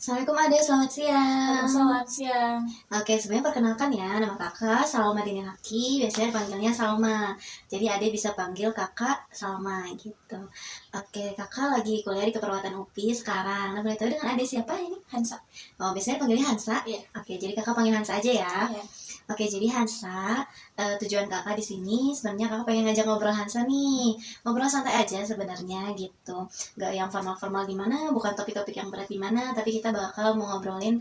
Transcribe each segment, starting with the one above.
Assalamualaikum Ade, selamat siang. Selamat siang. Oke, sebenarnya perkenalkan ya, nama kakak Salma Dinilaki, biasanya dipanggilnya Salma. Jadi Ade bisa panggil kakak Salma gitu. Oke, kakak lagi kuliah di Keperawatan UPI sekarang. Nah, boleh tahu dengan Ade siapa ini? Hansa. Oh, biasanya panggilnya Hansa? Iya. Oke, jadi kakak panggil Hansa aja ya. Iya. Oke, jadi Hansa, tujuan kakak di sini sebenarnya kakak pengen ngajak ngobrol Hansa nih, ngobrol santai aja sebenarnya gitu, nggak yang formal-formal gimana, bukan topik-topik yang berat gimana, tapi kita bakal mau ngobrolin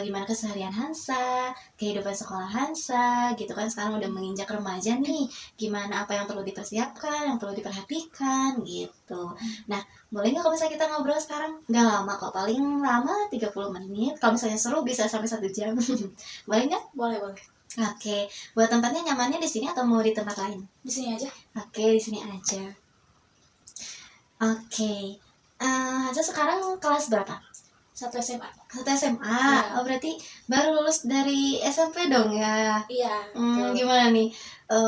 gimana keseharian Hansa, kehidupan sekolah Hansa, gitu kan sekarang udah menginjak remaja nih, gimana apa yang perlu dipersiapkan, yang perlu diperhatikan gitu. Nah, boleh nggak kalau misalnya kita ngobrol sekarang? Nggak lama kok, paling lama 30 menit, kalau misalnya seru bisa sampai 1 jam. Boleh nggak? Boleh. Oke, buat tempatnya nyamannya di sini atau mau di tempat lain? Di sini aja. Oke, di sini aja. Oke, Hansa sekarang kelas berapa? 1 SMA. 1 SMA. Iya. Oh, berarti baru lulus dari SMP dong ya? Iya. Gimana nih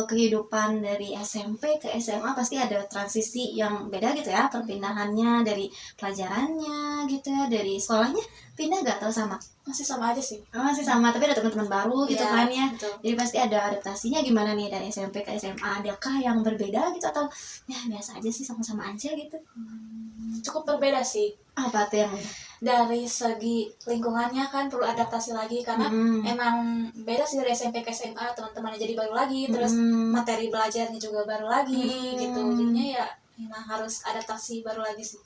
kehidupan dari SMP ke SMA? Pasti ada transisi yang beda gitu ya, perpindahannya dari pelajarannya gitu ya, dari sekolahnya pindah gak atau sama? Masih sama aja sih. Masih sama, tapi ada teman-teman baru gitu Iya, kan ya. betul. Jadi pasti ada adaptasinya gimana nih dari SMP ke SMA? Adakah yang berbeda gitu atau ya biasa aja sih, sama-sama aja gitu? Cukup berbeda sih. Apa tuh yang Dari segi lingkungannya kan perlu adaptasi lagi karena emang beda sih dari SMP ke SMA, teman-temannya jadi baru lagi, terus materi belajarnya juga baru lagi gitu. Jadinya ya emang harus adaptasi baru lagi sih.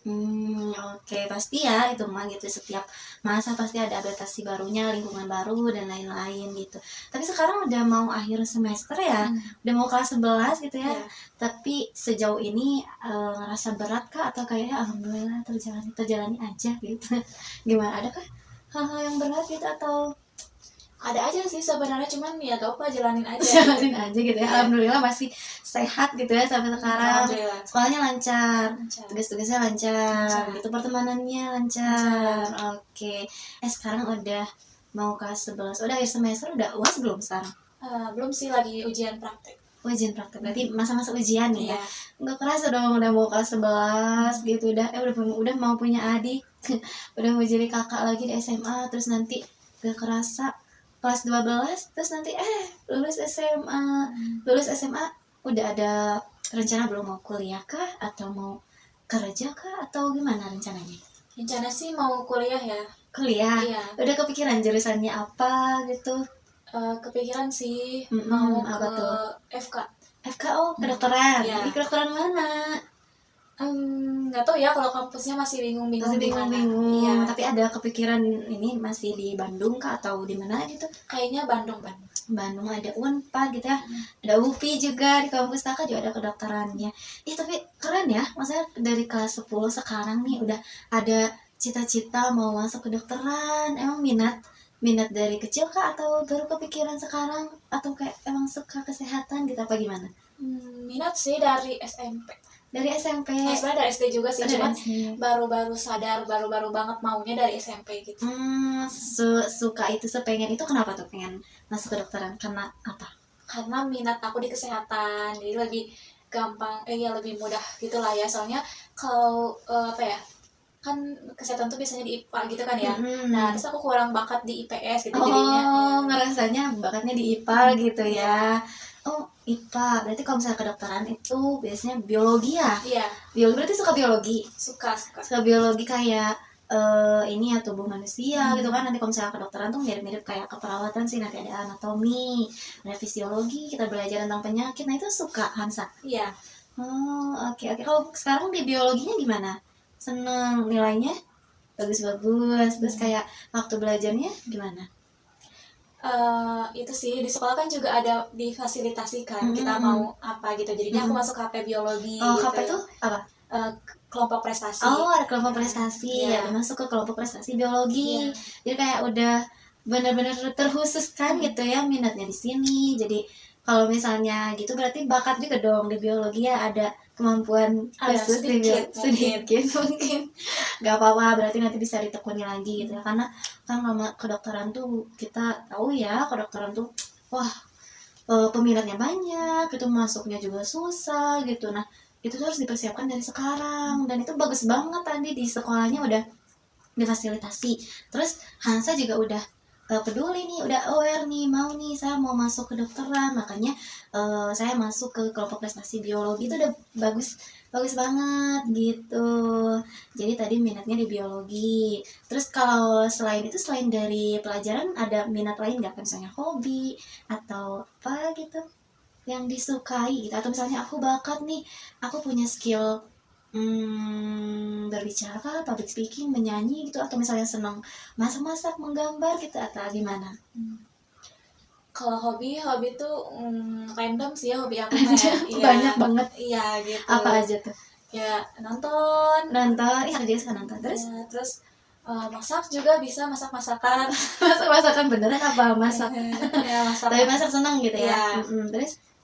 Oke, pasti ya itu mah gitu, setiap masa pasti ada adaptasi barunya, lingkungan baru dan lain-lain gitu. Tapi sekarang udah mau akhir semester ya, udah mau kelas 11 gitu ya. Iya. Tapi sejauh ini ngerasa berat kah atau kayaknya alhamdulillah terjalani aja gitu? Gimana, adakah hal-hal yang berat gitu atau Ada aja sih sebenarnya, cuman ya gak apa, jalanin aja. jalanin aja gitu ya? Alhamdulillah masih sehat gitu ya sampai sekarang. Alhamdulillah. Sekolahnya lancar, Lancar. tugas-tugasnya lancar, Lancar. gitu, pertemanannya lancar. Oke. Sekarang udah mau kelas 11, udah akhir semester, udah UAS belum sekarang? Belum sih, lagi ujian praktek. Ujian praktek, berarti masa-masa ujian nih ya? Iya. Nggak kerasa dong udah mau kelas 11 gitu, udah mau punya adik. Udah mau jadi kakak lagi di SMA, terus nanti gak kerasa kelas 12, terus nanti lulus SMA. Lulus SMA udah ada rencana belum, mau kuliah kah atau mau kerja kah atau gimana rencananya? Rencana sih mau kuliah ya. Kuliah? Iya. Udah kepikiran jurusannya apa gitu? Kepikiran sih apa mau ke tuh? FK. FKO, kedokteran? Iya. Kedokteran mana? Nggak tahu ya, kalau kampusnya masih bingung-bingung Masih di mana. bingung-bingung, Iya. tapi ada kepikiran ini masih di Bandung kah atau di mana gitu? Kayaknya Bandung. Bandung ada Unpad gitu ya, ada UPI juga, di kampus kakak juga ada kedokterannya. Tapi keren ya, maksudnya dari kelas 10 sekarang nih udah ada cita-cita mau masuk kedokteran. Emang minat dari kecil kah atau baru kepikiran sekarang, atau kayak emang suka kesehatan gitu apa gimana? Minat sih dari SMP. Dari SMP? Sebenarnya dari SD juga sih, cuman SD. baru-baru sadar, baru-baru banget maunya dari SMP gitu. Suka itu, sepengen itu, kenapa tuh pengen masuk kedokteran? Karena apa? Karena minat aku di kesehatan, jadi lebih gampang, lebih mudah gitulah ya. Soalnya kalau kan kesehatan tuh biasanya di IPA gitu kan ya. Nah, terus aku kurang bakat di IPS gitu, jadinya ya. Ngerasanya bakatnya di IPA gitu ya. IPA, berarti kalau misalnya kedokteran itu biasanya biologi ya? Iya. Biologi, berarti suka biologi? Suka. Suka biologi kayak ini ya, tubuh manusia gitu kan. Nanti kalau misalnya kedokteran tuh mirip-mirip kayak keperawatan sih, nanti ada anatomi, ada fisiologi, kita belajar tentang penyakit. Nah itu suka Hansa? Iya. Oke. Kalau sekarang di biologinya gimana? Seneng nilainya? Bagus-bagus. Terus kayak waktu belajarnya gimana? Itu sih di sekolah kan juga ada difasilitasikan kita mau apa gitu, jadinya aku masuk KP biologi. KP itu apa? Kelompok prestasi. Ada kelompok prestasi. Iya. Ada masuk ke kelompok prestasi biologi. Jadi kayak udah benar-benar terkhusus kan gitu ya, minatnya di sini. Jadi kalau misalnya gitu berarti bakat juga dong di biologi ya, ada kemampuan khusus sedikit mungkin. Gak apa-apa, berarti nanti bisa ditekuni lagi gitu ya, karena kan sama kedokteran tuh kita tahu ya, kedokteran tuh peminatnya banyak, itu masuknya juga susah gitu. Nah itu tuh harus dipersiapkan dari sekarang, dan itu bagus banget tadi di sekolahnya udah difasilitasi. Terus Hansa juga udah peduli nih, udah aware nih, mau nih saya mau masuk ke dokteran, makanya saya masuk ke kelompok prestasi biologi. Itu udah bagus bagus banget gitu. Jadi tadi minatnya di biologi. Terus kalau selain itu, selain dari pelajaran, ada minat lain nggak, misalnya hobi atau apa gitu yang disukai gitu, atau misalnya aku bakat nih, aku punya skill berbicara, public speaking, menyanyi gitu, atau misalnya senang masak-masak, menggambar gitu, atau gimana? Kalau hobi tuh random sih ya hobi aku mah ya. Iya. Banyak banget. Iya gitu. Apa aja tuh? Ya nonton. Ya aku juga suka nonton. Terus Ya, terus masak juga bisa, masak-masakan. masak-masakan beneran apa masak? Ya masak. Tapi masak senang gitu ya. Iya.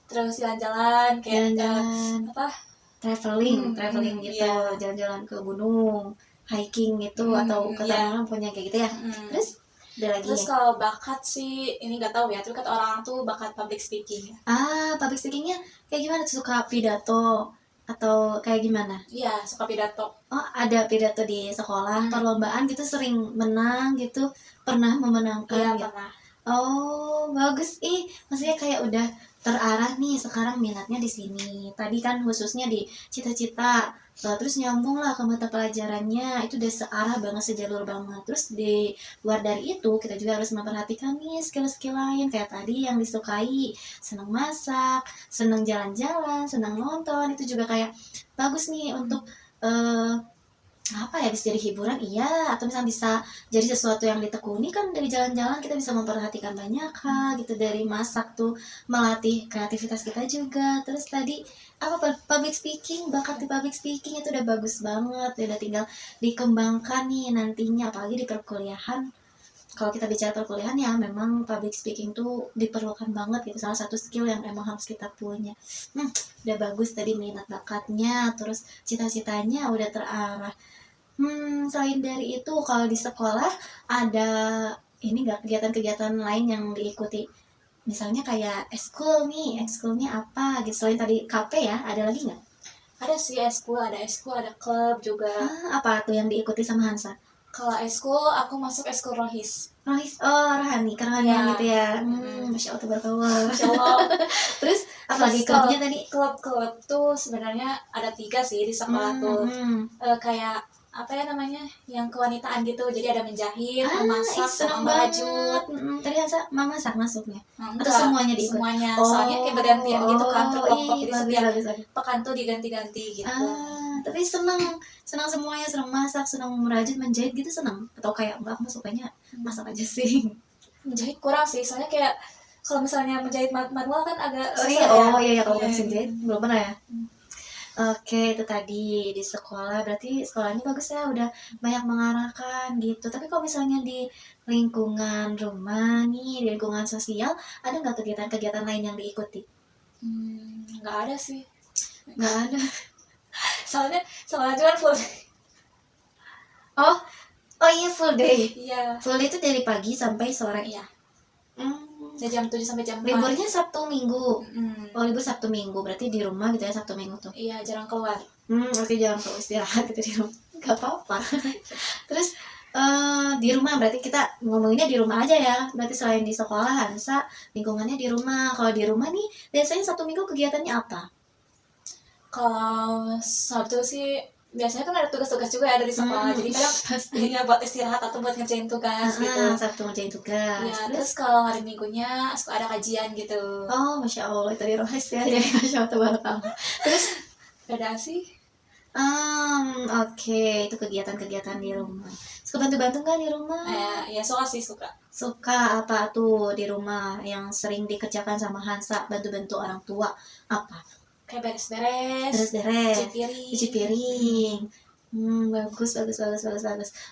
Terus jalan-jalan kayak jalan-jalan, apa? traveling gitu, Iya. jalan-jalan ke gunung, hiking gitu, atau ke Iya. taman punya kayak gitu ya. Terus ada lagi Terus ya? kalau bakat sih ini nggak tahu ya, tapi kata orang tuh bakat public speaking. Public speakingnya kayak gimana? Suka pidato atau kayak gimana? Iya, suka pidato. Oh, ada pidato di sekolah, perlombaan gitu, sering menang gitu, pernah memenangkan Iya, gitu? pernah. Oh, bagus. Maksudnya kayak udah terarah nih sekarang minatnya di sini. Tadi kan khususnya di cita-cita, terus nyambung lah ke mata pelajarannya, itu udah searah banget, sejalur banget. Terus di luar dari itu, kita juga harus memperhatikan nih skill-skill lain, kayak tadi yang disukai, senang masak, senang jalan-jalan, senang nonton, itu juga kayak bagus nih untuk apa ya, bisa jadi hiburan, iya, atau misalnya bisa jadi sesuatu yang ditekuni. Kan dari jalan-jalan kita bisa memperhatikan banyak hal gitu, dari masak tuh melatih kreativitas kita juga. Terus tadi apa, public speaking, bakat di public speaking itu udah bagus banget, udah tinggal dikembangkan nih nantinya, apalagi di perkuliahan. Kalau kita bicara perkuliahan ya memang public speaking tuh diperlukan banget gitu, salah satu skill yang emang harus kita punya. Udah bagus tadi minat bakatnya, terus cita-citanya udah terarah. Selain dari itu, kalau di sekolah ada ini nggak, kegiatan-kegiatan lain yang diikuti? Misalnya kayak ekskul nih, ekskulnya apa gitu, selain tadi KP ya, ada lagi nggak? Ada sih eskul, ada klub juga. Apa tuh yang diikuti sama Hansa? Kalau eskul, aku masuk eskul Rohis. Rohis, rohani, kerohanian gitu ya. Masya Allah, tabarakallah. Masya Allah. Terus apalagi klubnya tadi? Klub tuh sebenarnya ada 3 sih di sekolah tuh. Kayak apa ya namanya, yang kewanitaan gitu, jadi ada menjahit, memasak, sama merajut. Tadi Hansa memasak masuknya? Atau Enggak, semuanya diikut? semuanya, soalnya kayak bergantian gitu kan, berkelompok, jadi setiap bagus. pekan tuh diganti-ganti gitu. Tapi senang semuanya, senang masak, senang merajut, menjahit gitu, senang? Atau kayak enggak, aku sukanya masak aja sih? Menjahit kurang sih, soalnya kayak kalau misalnya menjahit manual kan agak susah. Iya, kalau bukan mesin jahit belum pernah ya. Oke, itu tadi di sekolah, berarti sekolahnya bagus ya, udah banyak mengarahkan gitu. Tapi kalau misalnya di lingkungan rumah nih, di lingkungan sosial, ada nggak kegiatan-kegiatan lain yang diikuti? Nggak ada sih. Nggak ada. Soalnya cuma full. Oh iya, full day. Iya. Full day itu dari pagi sampai sore. Iya. Dari jam 7 sampai jam 4. Liburnya Sabtu Minggu. Oh, libur Sabtu Minggu, berarti di rumah gitu ya Sabtu Minggu tuh. Iya, jarang keluar. Oke, jarang keluar, istirahat gitu di rumah. Gak apa-apa. Terus di rumah, berarti kita ngomonginnya di rumah aja ya. Berarti selain di sekolah, Hansa lingkungannya di rumah. Kalau di rumah nih, biasanya Sabtu Minggu kegiatannya apa? Kalau Sabtu sih biasanya kan ada tugas-tugas juga ya dari sekolah, jadi kadang ya buat istirahat atau buat ngerjain tugas gitu. Sabtu ngerjain tugas. Ya, terus kalau hari Minggunya suka ada kajian gitu. Oh, Masya Allah, itu di Rohis ya. Jadi Masya Allah, tabarakallah. Terus beda sih. Oke, itu kegiatan-kegiatan di rumah. Suka bantu-bantu nggak di rumah? Ya suka sih, suka. Suka apa tuh di rumah yang sering dikerjakan sama Hansa, bantu-bantu orang tua? Apa? Kayak beres-beres, cuci piring. Bagus.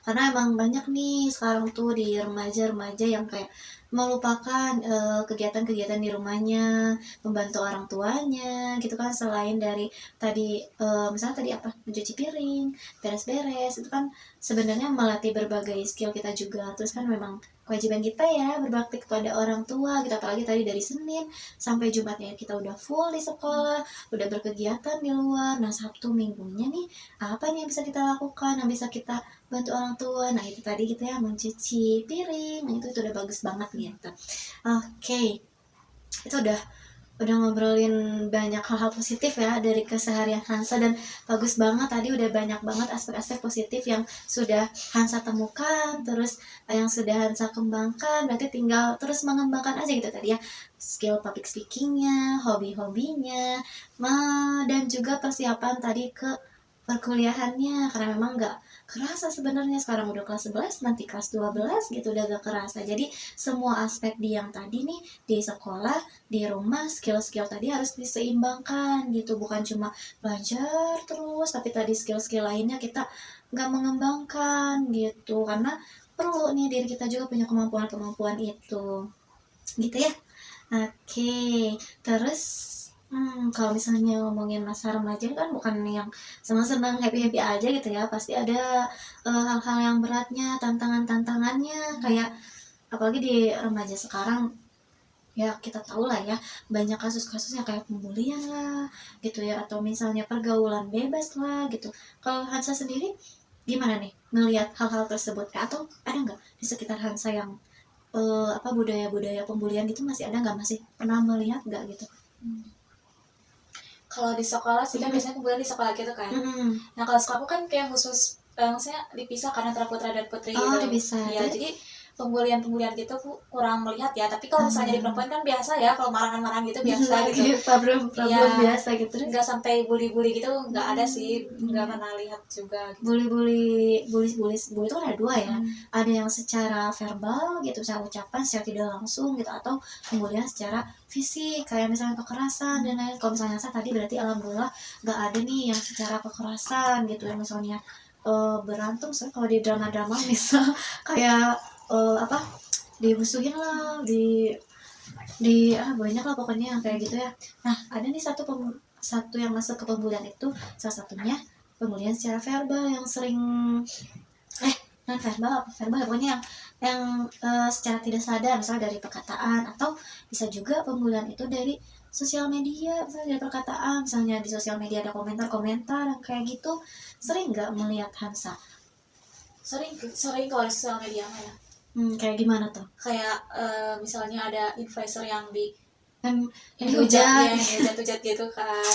Karena emang banyak nih sekarang tuh di remaja-remaja yang kayak melupakan kegiatan-kegiatan di rumahnya, membantu orang tuanya gitu kan. Selain dari tadi misalnya tadi apa, mencuci piring, beres-beres, itu kan sebenarnya melatih berbagai skill kita juga. Terus kan memang kewajiban kita ya berbakti kepada orang tua gitu. Apalagi tadi dari Senin sampai Jumatnya kita udah full di sekolah, udah berkegiatan di luar. Nah Sabtu Minggunya nih apa nih yang bisa kita lakukan, yang bisa kita bantu orang tua? Nah itu tadi gitu ya, mencuci piring. Nah itu udah bagus banget gitu. Oke, itu udah ngobrolin banyak hal-hal positif ya dari keseharian Hansa, dan bagus banget tadi, udah banyak banget aspek-aspek positif yang sudah Hansa temukan, terus yang sudah Hansa kembangkan. Berarti tinggal terus mengembangkan aja gitu tadi ya, skill public speakingnya, hobi-hobinya, dan juga persiapan tadi ke perkuliahannya, karena memang nggak kerasa sebenarnya sekarang udah kelas 11, nanti kelas 12 gitu, udah gak kerasa. Jadi semua aspek di yang tadi nih, di sekolah, di rumah, skill-skill tadi harus diseimbangkan gitu, bukan cuma belajar terus tapi tadi skill-skill lainnya kita nggak mengembangkan gitu, karena perlu nih diri kita juga punya kemampuan-kemampuan itu gitu ya. Oke, terus kalau misalnya ngomongin masa remaja kan bukan yang senang-senang happy-happy aja gitu ya, pasti ada hal-hal yang beratnya, tantangan-tantangannya, kayak apalagi di remaja sekarang ya, kita tahu lah ya, banyak kasus-kasusnya kayak pembulian lah gitu ya, atau misalnya pergaulan bebas lah gitu. Kalau Hansa sendiri gimana nih ngelihat hal-hal tersebut, atau ada nggak di sekitar Hansa yang budaya-budaya pembulian gitu, masih ada nggak, masih pernah melihat nggak gitu? Kalau di sekolah sih kan biasanya pembulian di sekolah gitu kan. Nah kalau sekolah aku kan kayak khusus maksudnya dipisah karena antara putra dan putri gitu. Dipisah Ya jadi pembulian gitu aku kurang melihat ya. Tapi kalau misalnya di perempuan kan biasa ya, kalau marahan-marahan gitu biasa gitu. problem Ya, biasa gitu. Nggak sampai bully-bully gitu, nggak ada sih, nggak pernah lihat juga gitu. Bully itu kan ada dua ya. Ada yang secara verbal gitu, secara ucapan, secara tidak langsung gitu, atau pembulian secara fisik kayak misalnya kekerasan dan lain. Kalau misalnya saya tadi berarti alhamdulillah nggak ada nih yang secara kekerasan gitu ya, misalnya berantem. Soalnya kalau di drama-drama misal kayak dimusuhin lah, banyak lah pokoknya yang kayak gitu ya. Nah ada nih satu yang masuk ke pembulian itu, salah satunya pembulian secara verbal yang sering verbal pokoknya yang secara tidak sadar, misalnya dari perkataan, atau bisa juga pembulian itu dari sosial media, misalnya dari perkataan, misalnya di sosial media ada komentar-komentar yang kayak gitu. Sering nggak melihat Hansa? Sering kalau di sosial media ya. Kayak gimana tuh? Kayak misalnya ada influencer yang dihujat gitu kan.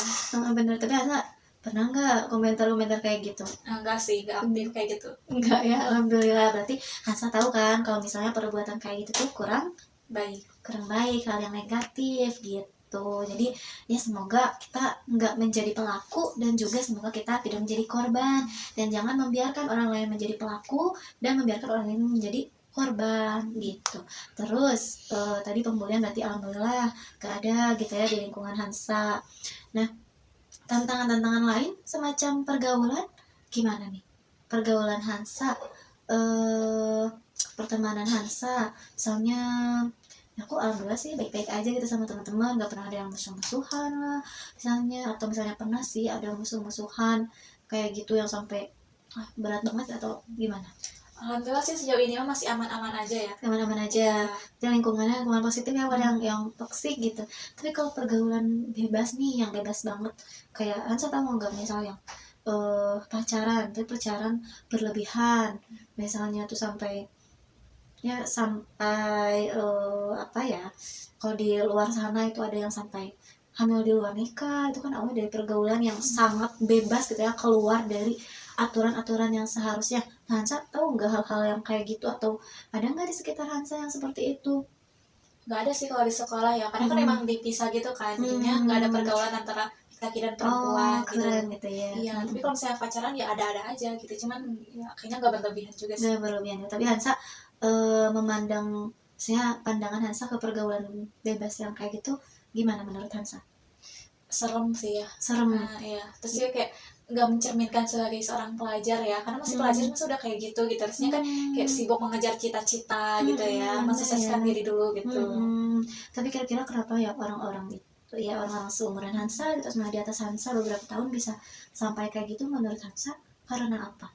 Bener, tapi Hansa pernah nggak komentar-komentar kayak gitu? Enggak sih, enggak aktif kayak gitu. Enggak ya, alhamdulillah. Berarti Hansa tahu kan kalau misalnya perbuatan kayak gitu tuh kurang baik, hal yang negatif gitu. Jadi ya semoga kita nggak menjadi pelaku, dan juga semoga kita tidak menjadi korban, dan jangan membiarkan orang lain menjadi pelaku dan membiarkan orang lain menjadi korban gitu. Terus tadi pembulian berarti alhamdulillah gak ada gitu ya di lingkungan Hansa. Nah tantangan-tantangan lain semacam pergaulan gimana nih? Pergaulan Hansa, pertemanan Hansa, misalnya aku alhamdulillah sih baik-baik aja gitu sama teman-teman, nggak pernah ada yang musuh-musuhan lah misalnya, atau misalnya pernah sih ada musuh-musuhan kayak gitu yang sampai berat banget atau gimana? Alhamdulillah sih sejauh ini masih aman-aman aja ya. Aman-aman aja. Ya, lingkungan positif ya, yang toksik gitu. Tapi kalau pergaulan bebas nih, yang bebas banget, kayak Hansa tahu nggak misalnya pacaran, tapi pacaran berlebihan, misalnya tuh sampai kalau di luar sana itu ada yang sampai hamil di luar nikah. Itu kan awalnya dari pergaulan yang sangat bebas gitu ya, keluar dari aturan-aturan yang seharusnya. Hansa tahu nggak hal-hal yang kayak gitu, atau ada nggak di sekitar Hansa yang seperti itu? Nggak ada sih kalau di sekolah ya, karena kan emang dipisah gitu kan, jadinya nggak ada pergaulan antara laki dan perempuan gitu ya. Iya, tapi kalau misalnya pacaran ya ada-ada aja gitu, cuman ya kayaknya nggak berlebihan juga sih. Nggak berlebihan ya, tapi Hansa memandang, saya pandangan Hansa ke pergaulan bebas yang kayak gitu gimana menurut Hansa? Serem sih ya. Serem. Iya, terus dia kayak nggak mencerminkan sebagai seorang pelajar ya, karena masih pelajar masih udah kayak gitu harusnya kan kayak sibuk mengejar cita-cita gitu ya, mensukseskan diri dulu gitu. Tapi kira-kira kenapa ya orang-orang itu ya, orang-orang seumuran Hansa gitu, sama di atas Hansa beberapa tahun bisa sampai kayak gitu, menurut Hansa karena apa?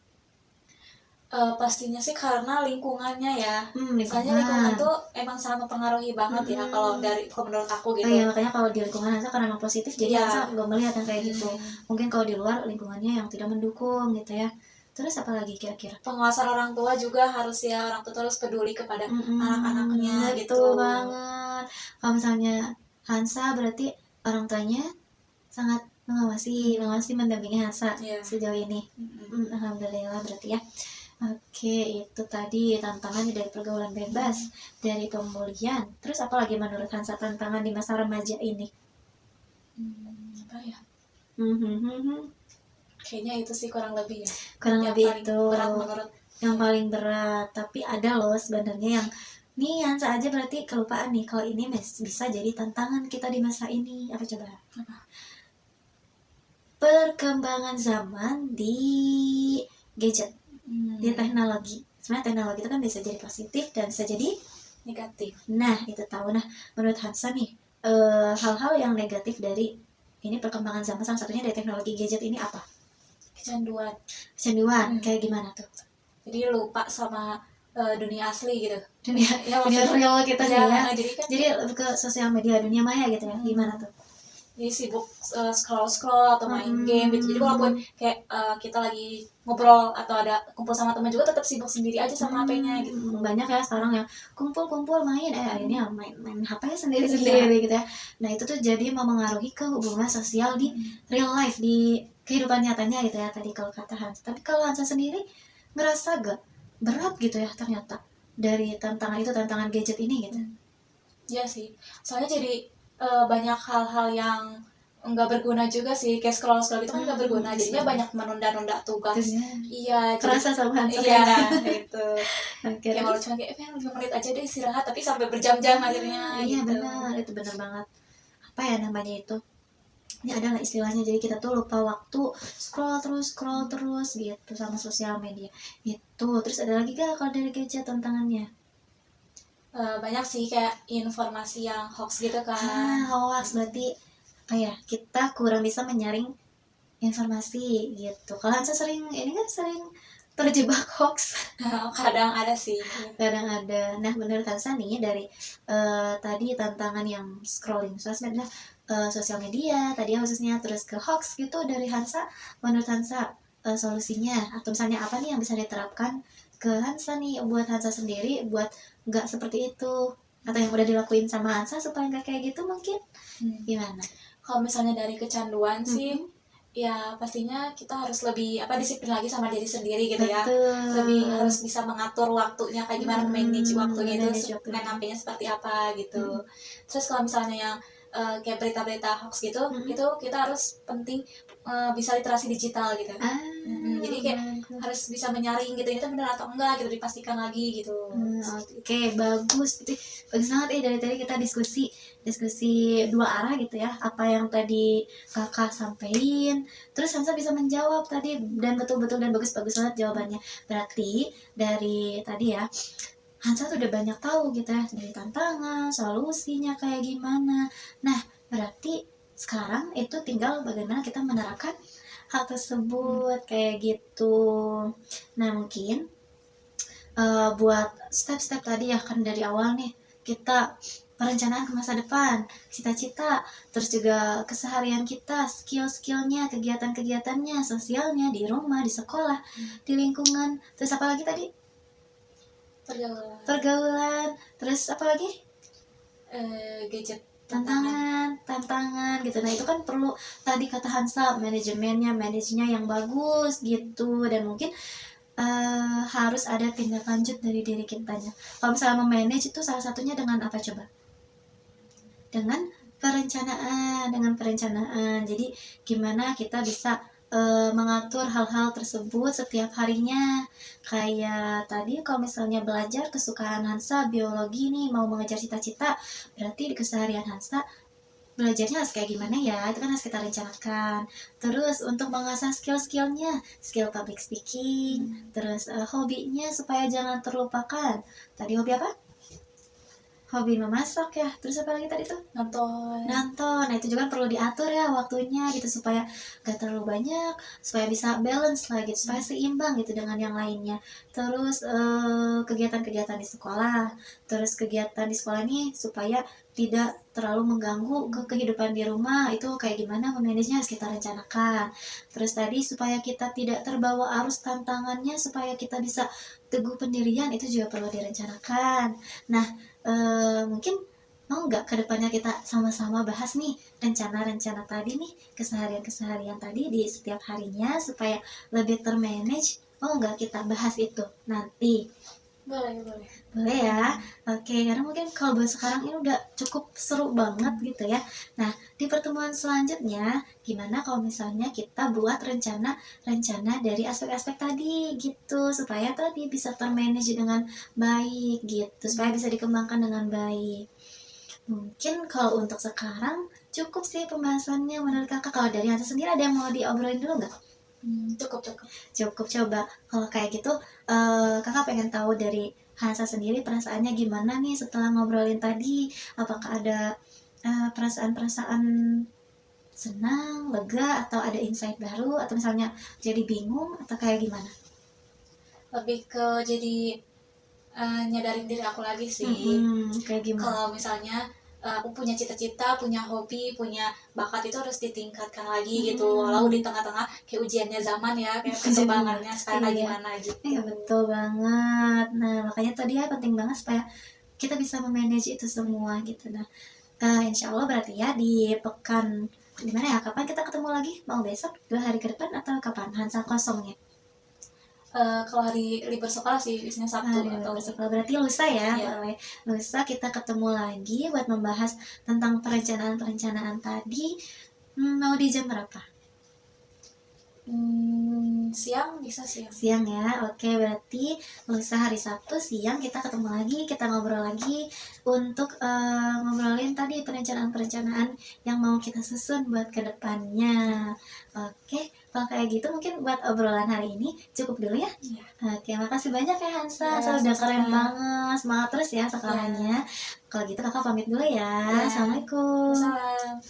Pastinya sih karena lingkungannya ya. Misalnya Lingkungan. lingkungan tuh emang sangat mempengaruhi banget ya kalau menurut aku Oh gitu. iya, makanya kalau di lingkungan Hansa karena emang positif, jadi Iya. Hansa nggak melihat yang kayak gitu. Hmm. Mungkin kalau di luar lingkungannya yang tidak mendukung gitu ya. Terus apa lagi kira-kira? Pengawasan orang tua juga harus ya, orang tua harus peduli kepada anak-anaknya Betul gitu. banget. Kalau misalnya Hansa berarti orang tuanya sangat mengawasi mendampingi Hansa Iya. sejauh ini. Alhamdulillah berarti ya. Oke, itu tadi tantangan dari pergaulan bebas, dari pemulihan. Terus apa lagi menurut Hansa tantangan di masa remaja ini? Apa ya? Hmm, Kayaknya itu sih kurang lebih ya. kurang Yang lebih paling itu berat menurut yang paling berat. Tapi ada loh sebenarnya yang nih Hansa aja berarti kelupaan nih kalau ini bisa jadi tantangan kita di masa ini. Apa coba? Perkembangan zaman di gadget, di teknologi. Sebenarnya teknologi itu kan bisa jadi positif dan bisa jadi negatif. Nah, itu tahu. Nah, menurut Hansa nih, hal-hal yang negatif dari ini perkembangan zaman, salah satunya dari teknologi gadget ini apa? Kecanduan. Kayak gimana tuh? Jadi lupa sama dunia asli gitu. Dunia real kita ya, nih ya. jadi ke sosial media, dunia maya gitu ya. Gimana tuh? Jadi sibuk scroll atau main game gitu. Jadi walaupun kayak kita lagi ngobrol atau ada kumpul sama teman juga, tetap sibuk sendiri aja sama HP-nya gitu. Banyak ya sekarang yang kumpul main, akhirnya main HP sendiri gitu ya. Nah, itu tuh jadi memengaruhi ke hubungan sosial di real life, di kehidupan nyatanya gitu ya tadi kalau kata Hans. Tapi kalau Hansa sendiri ngerasa gak berat gitu ya ternyata dari tantangan gadget ini gitu? Iya sih, soalnya jadi banyak hal-hal yang nggak berguna juga sih, kayak scroll itu kan nggak berguna, jadinya banyak menunda-nunda tugas. Iya, kerasa sama Hansa iya ya. itu kayak kalau cuma kayak 5 menit aja deh istirahat, tapi sampai berjam-jam akhirnya Iya gitu. benar, itu benar banget. Apa ya namanya itu? Ini ada nggak istilahnya, jadi kita tuh lupa waktu, scroll terus gitu sama sosial media itu. Terus ada lagi gak kalau dari gadget tantangannya? Banyak sih kayak informasi yang hoax gitu kan. Hoax berarti apa ya, kita kurang bisa menyaring informasi gitu. Kalau Hansa sering ini kan sering terjebak hoax. Kadang ada sih. Kadang ada. Nah, menurut Hansa nih dari tadi tantangan yang scrolling sosmed, sosial media tadi ya khususnya, terus ke hoax gitu, dari Hansa, menurut Hansa solusinya atau misalnya apa nih yang bisa diterapkan ke Hansa nih, buat Hansa sendiri buat nggak seperti itu, atau yang udah dilakuin sama Hansa supaya nggak kayak gitu mungkin gimana? Kalau misalnya dari kecanduan sih, ya pastinya kita harus lebih disiplin lagi sama diri sendiri gitu. Betul. Ya, lebih harus bisa mengatur waktunya kayak gimana, manage waktunya itu, main HP-nya seperti apa gitu. Terus kalau misalnya yang kayak berita-berita hoax gitu, itu kita harus penting bisa literasi digital gitu. Jadi kayak harus bisa menyaring gitu, ini tuh benar atau enggak gitu, dipastikan lagi gitu. Oke, bagus. Bagus banget dari tadi kita diskusi dua arah gitu ya. Apa yang tadi kakak sampein, terus Hansa bisa menjawab tadi, dan betul-betul dan bagus banget jawabannya. Berarti dari tadi ya, Hansa tuh udah banyak tahu gitu ya, dari tantangan, solusinya kayak gimana. Nah, berarti sekarang itu tinggal bagaimana kita menerapkan hal tersebut kayak gitu. Nah, mungkin buat step-step tadi ya kan, dari awal nih kita perencanaan ke masa depan, cita-cita, terus juga keseharian kita, skill-skillnya, kegiatan-kegiatannya, sosialnya, di rumah, di sekolah, di lingkungan, terus apa lagi tadi? Pergaulan, terus apa lagi? Gadget, tantangan gitu. Nah, itu kan perlu tadi kata Hansa, manajernya yang bagus gitu, dan mungkin harus ada tindak lanjut dari diri kitanya. Kalau misalnya memanage itu salah satunya dengan apa coba? Dengan perencanaan. Jadi gimana kita bisa mengatur hal-hal tersebut setiap harinya. Kayak tadi kalau misalnya belajar, kesukaan Hansa biologi nih, mau mengejar cita-cita, berarti di keseharian Hansa belajarnya harus kayak gimana ya, itu kan harus kita rencanakan. Terus untuk mengasah skill-skillnya, skill public speaking, terus hobinya supaya jangan terlupakan. Tadi hobi apa? Hobi memasak ya, terus apa lagi tadi tuh? nonton. Nonton. Nah, itu juga kan perlu diatur ya waktunya gitu supaya gak terlalu banyak, supaya bisa balance lah gitu, supaya seimbang gitu dengan yang lainnya. Terus kegiatan-kegiatan di sekolah, terus kegiatan di sekolah ini supaya tidak terlalu mengganggu ke kehidupan di rumah. Itu kayak gimana memanagenya harus kita rencanakan. Terus tadi supaya kita tidak terbawa arus tantangannya, supaya kita bisa teguh pendirian, itu juga perlu direncanakan. Nah, mungkin mau nggak ke depannya kita sama-sama bahas nih rencana-rencana tadi nih, keseharian-keseharian tadi di setiap harinya supaya lebih termanage. Mau nggak kita bahas itu nanti? Boleh, boleh. Boleh ya. Oke, karena mungkin kalau buat sekarang ini udah cukup seru banget gitu ya. Nah, di pertemuan selanjutnya gimana kalau misalnya kita buat rencana dari aspek-aspek tadi gitu, supaya tadi bisa termanage dengan baik gitu, supaya bisa dikembangkan dengan baik. Mungkin kalau untuk sekarang cukup sih pembahasannya menurut kakak. Kalau dari Hansa sendiri ada yang mau diobrolin dulu nggak? Cukup, cukup. Cukup. Coba kalau kayak gitu, kakak pengen tahu dari Hansa sendiri perasaannya gimana nih setelah ngobrolin tadi. Apakah ada perasaan-perasaan senang, lega, atau ada insight baru, atau misalnya jadi bingung, atau kayak gimana? Lebih ke jadi nyadarin diri aku lagi sih. Kayak gimana? Kalau misalnya aku punya cita-cita, punya hobi, punya bakat itu harus ditingkatkan lagi gitu. Walau di tengah-tengah kayak ujiannya zaman ya, kayak perkembangannya sekarang Iya. gimana gitu. Iya, betul banget. Nah, makanya tadi ya penting banget supaya kita bisa memanage itu semua gitu. Nah, insya Allah berarti ya di pekan gimana ya, kapan kita ketemu lagi? Mau besok, 2 hari ke depan, atau kapan Hansa kosongnya? Kalau hari libur sekolah sih biasanya Sabtu Hari atau sekolah berarti lusa ya. Iya. Boleh. Lusa kita ketemu lagi buat membahas tentang perencanaan-perencanaan tadi. Mau di jam berapa? Siang bisa siang. Siang ya. Oke, berarti lusa hari Sabtu siang kita ketemu lagi, kita ngobrol lagi untuk ngobrolin tadi perencanaan-perencanaan yang mau kita susun buat kedepannya. Oke, kalau kayak gitu mungkin buat obrolan hari ini cukup dulu ya. Iya. Oke, makasih banyak ya Hansa. Ya, Sudah keren sama-sama. banget. Semangat terus ya sekolahnya. Kalau gitu kakak pamit dulu ya. Ya. Assalamualaikum. Wassalam.